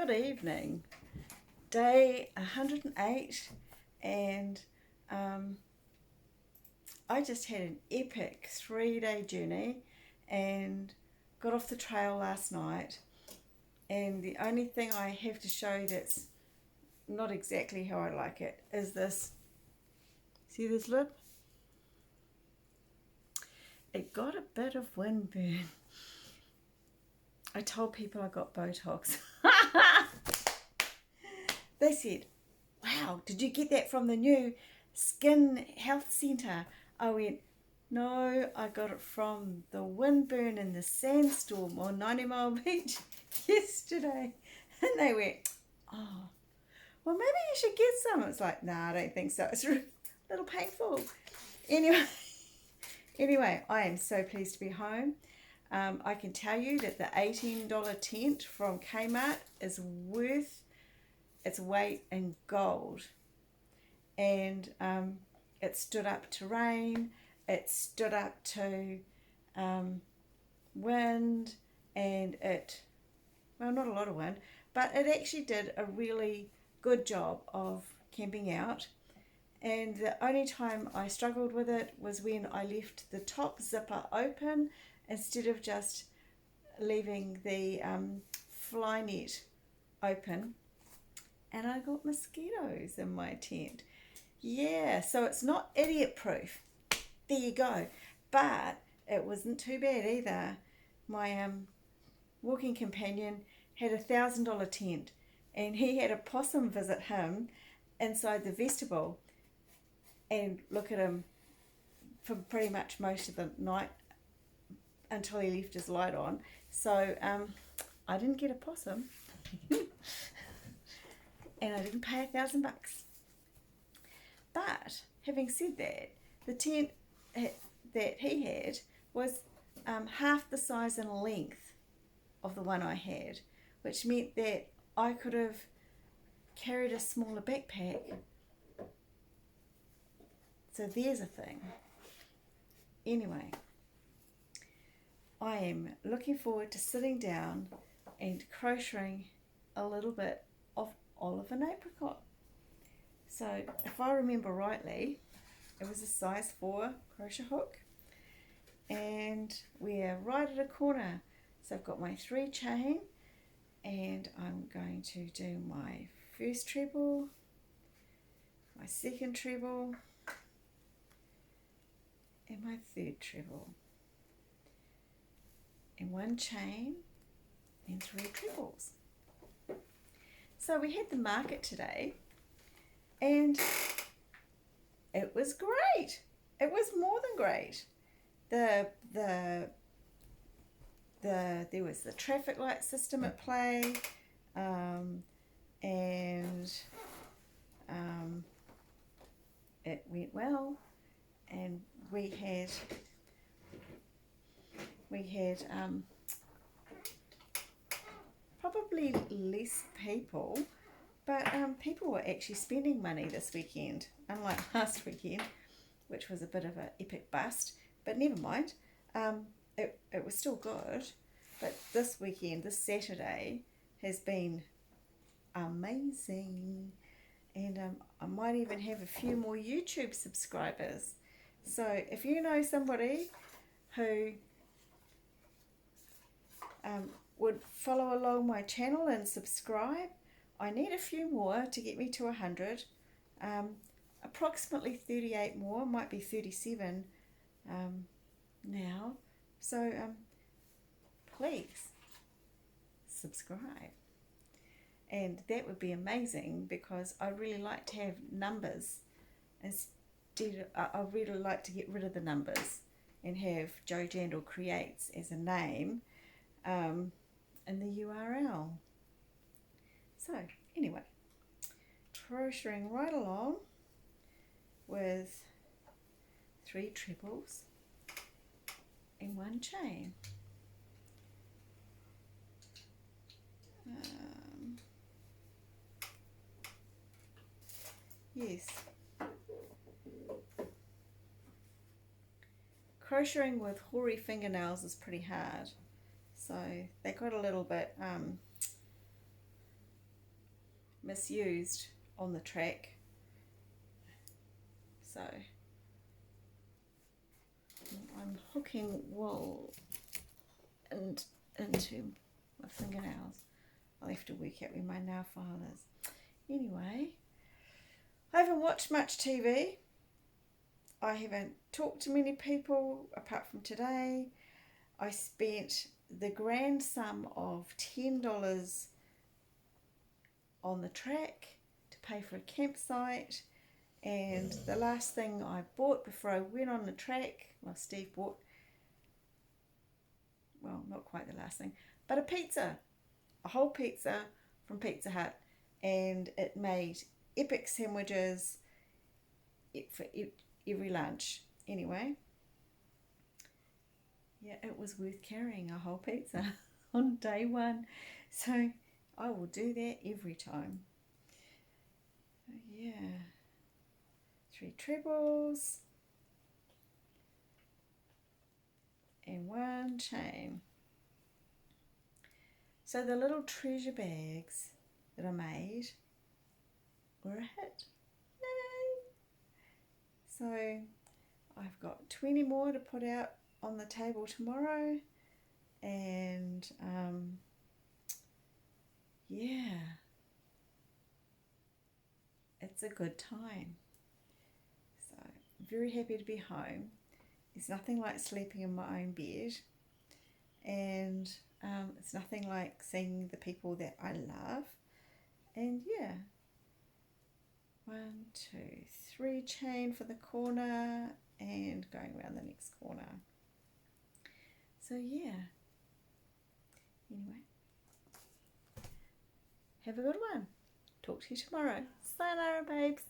Good evening. Day 108, and I just had an epic 3-day journey and got off the trail last night. And the only thing I have to show that's not exactly how I like it is this. See this lip? It got a bit of windburn. I told people I got Botox. They said, "Wow, did you get that from the new skin health centre?" I went, "No, I got it from the windburn in the sandstorm on 90 Mile Beach yesterday." And they went, "Oh, well, maybe you should get some." It's like, "Nah, I don't think so. It's a little painful." Anyway, I am so pleased to be home. I can tell you that the $18 tent from Kmart is worth its weight in gold. And it stood up to rain, it stood up to wind, and well, not a lot of wind, but it actually did a really good job of camping out. And the only time I struggled with it was when I left the top zipper open instead of just leaving the fly net open, and I got mosquitoes in my tent. Yeah, so it's not idiot proof. There you go. But it wasn't too bad either. My walking companion had $1,000 tent, and he had a possum visit him inside the vestibule, and look at him for pretty much most of the night until he left his light on. So I didn't get a possum. And I didn't pay $1,000. But having said that, the tent that he had was half the size and length of the one I had, which meant that I could have carried a smaller backpack. So there's a thing. Anyway, I am looking forward to sitting down and crocheting a little bit of olive and apricot. So if I remember rightly, it was a size 4 crochet hook, and we're right at a corner. So I've got my 3 chain, and I'm going to do my first treble, my second treble, and my third treble, and 1 chain and 3 trebles. So we had the market today, and it was great. It was more than great. There was the traffic light system at play, and it went well. And we had probably less people, but people were actually spending money this weekend, unlike last weekend, which was a bit of an epic bust. But never mind, it was still good. But this weekend, this Saturday, has been amazing, and I might even have a few more YouTube subscribers. So if you know somebody who would follow along my channel and subscribe, I need a few more to get me to 100. Approximately 38 more, might be 37 now. So please subscribe. And that would be amazing, because I really like to have numbers instead. I really like to get rid of the numbers and have Joe Jandal Creates as a name in the URL. So anyway, crocheting right along with 3 trebles and 1 chain. Yes, crocheting with hoary fingernails is pretty hard, so they got a little bit misused on the track. So I'm hooking wool into my fingernails. I'll have to work out where my nail file is. Anyway, I haven't watched much TV. I haven't talked to many people apart from today. I spent the grand sum of $10 on the track to pay for a campsite, and the last thing I bought before I went on the track, well, Steve bought, well, not quite the last thing, but a pizza, a whole pizza from Pizza Hut, and it made epic sandwiches for every lunch. Anyway, yeah, it was worth carrying a whole pizza on day one, so I will do that every time. Yeah, 3 trebles and 1 chain. So the little treasure bags that I made were a hit. Yay! So I've got 20 more to put out on the table tomorrow, and yeah, it's a good time. So I'm very happy to be home. There's nothing like sleeping in my own bed, and it's nothing like seeing the people that I love. And yeah, 1, 2, 3 chain for the corner and going around the next corner. So yeah, anyway, have a good one. Talk to you tomorrow. Sayonara, babes.